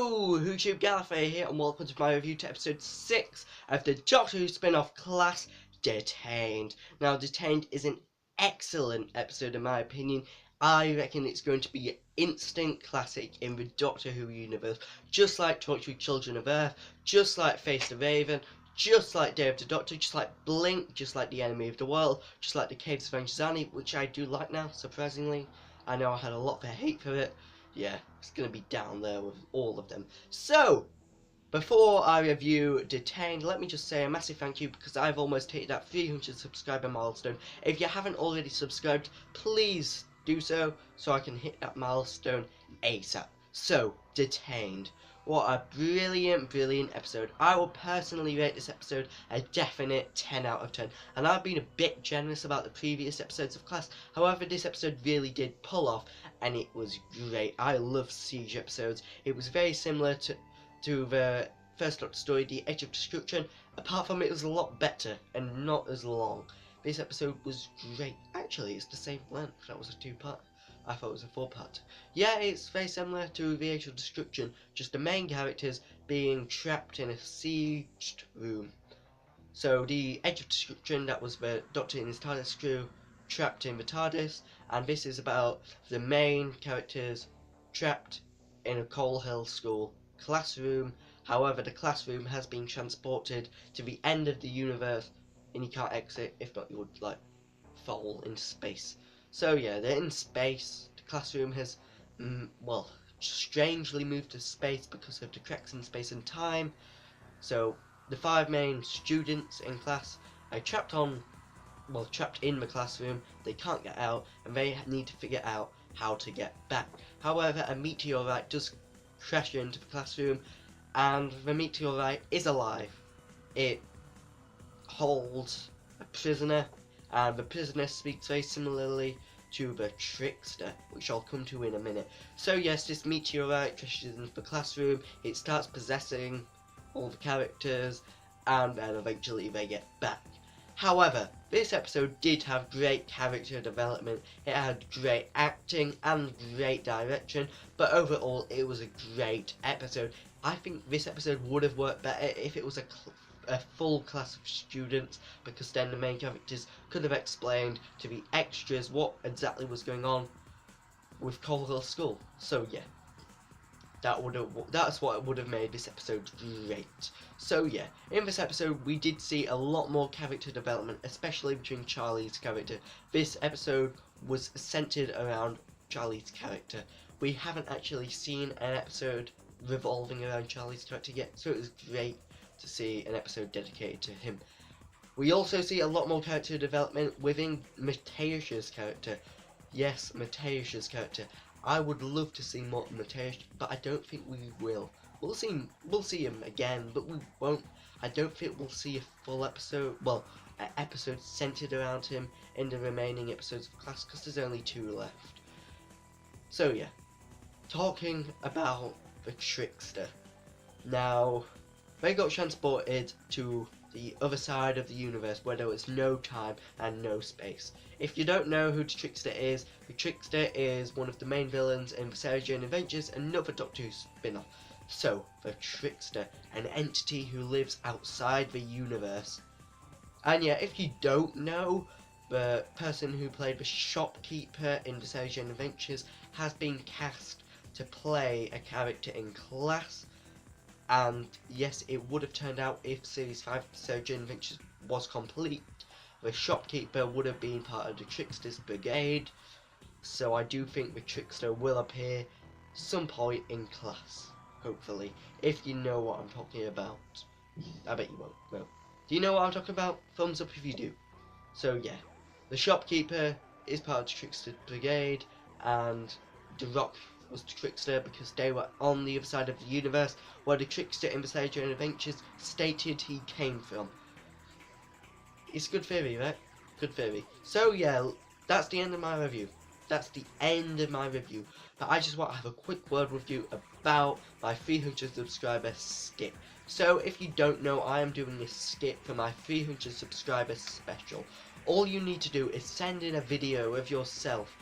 Hello, YouTube Gallifrey here, and welcome to my review to episode 6 of the Doctor Who spin-off class, Detained. Now, Detained is an excellent episode in my opinion. I reckon it's going to be an instant classic in the Doctor Who universe, just like Torchwood Children of Earth, just like Face the Raven, just like Day of the Doctor, just like Blink, just like The Enemy of the World, just like The Caves of Anshazani, which I do like now, surprisingly. I know I had a lot of hate for it. Yeah, it's going to be down there with all of them. So, before I review Detained, let me just say a massive thank you because I've almost hit that 300 subscriber milestone. If you haven't already subscribed, please do so I can hit that milestone ASAP. So, Detained. What a brilliant episode. I will personally rate this episode a definite 10 out of 10. And I've been a bit generous about the previous episodes of Class. However, this episode really did pull off and it was great. I love Siege episodes. It was very similar to the first Doctor story, The Edge of Destruction. Apart from it was a lot better and not as long. This episode was great. Actually, it's the same length. That was a 2-part. I thought it was a 4-part. Yeah, it's very similar to The Age of Destruction, just the main characters being trapped in a sieged room. So the Age of Destruction, that was the Doctor and his TARDIS crew trapped in the TARDIS, and this is about the main characters trapped in a Coal Hill School classroom. However, the classroom has been transported to the end of the universe, and you can't exit, if not you would, like, fall into space. So yeah, they're in space. The classroom has, well, strangely moved to space because of the cracks in space and time. So the 5 main students in class are trapped in the classroom. They can't get out, and they need to figure out how to get back. However, a meteorite does crash into the classroom, and the meteorite is alive. It holds a prisoner, and the prisoner speaks very similarly to the Trickster, which I'll come to in a minute. So yes, this meteorite crashes into the classroom, it starts possessing all the characters, and then eventually they get back. However, this episode did have great character development, it had great acting and great direction, but overall it was a great episode. I think this episode would have worked better if it was a full class of students, because then the main characters could have explained to the extras what exactly was going on with Coal Hill School. So yeah, that's what would have made this episode great. So yeah, in this episode we did see a lot more character development, especially between Charlie's character. This episode was centered around Charlie's character. We haven't actually seen an episode revolving around Charlie's character yet, so it was great to see an episode dedicated to him. We also see a lot more character development within Mateusz's character. Yes, Mateusz's character. I would love to see more Mateusz, but I don't think we will. We'll see him again, but we won't. I don't think we'll see a full episode, well, an episode centered around him in the remaining episodes of Class, because there's only 2 left. So yeah, talking about the Trickster. Now, they got transported to the other side of the universe where there was no time and no space. If you don't know who the Trickster is one of the main villains in the Sarah Jane Adventures, another Doctor Who spin-off. So, the Trickster, an entity who lives outside the universe. And yeah, if you don't know, the person who played the shopkeeper in the Sarah Jane Adventures has been cast to play a character in Class. And yes, it would have turned out if Series 5 Sarah Jane Adventures was complete. The shopkeeper would have been part of the Trickster's brigade. So I do think the Trickster will appear some point in Class, hopefully. If you know what I'm talking about. I bet you won't. No. Do you know what I'm talking about? Thumbs up if you do. So yeah, the shopkeeper is part of the Trickster's brigade, and the Rock was the Trickster because they were on the other side of the universe where the Trickster in the Sarah Jane Adventures stated he came from. It's a good theory, right? Good theory. So yeah, that's the end of my review. But I just want to have a quick word with you about my 300 subscriber skit. So if you don't know, I am doing this skit for my 300 subscriber special. All you need to do is send in a video of yourself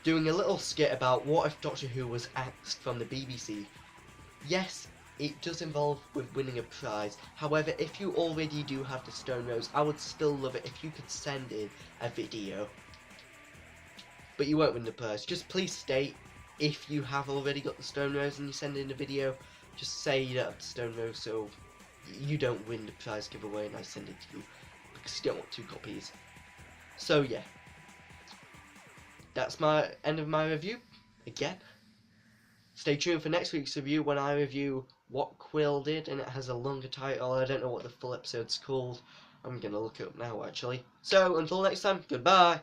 doing a little skit about what if Doctor Who was axed from the BBC. yes, it does involve with winning a prize. However, if you already do have the Stone Rose, I would still love it if you could send in a video. But you won't win the prize. Just please state if you have already got the Stone Rose and you send in a video. Just say you don't have the Stone Rose so you don't win the prize giveaway and I send it to you. Because you don't want 2 copies. So yeah. That's my end of my review. Again. Stay tuned for next week's review when I review What Quill Did, and it has a longer title. I don't know what the full episode's called. I'm gonna look it up now actually. So until next time, goodbye.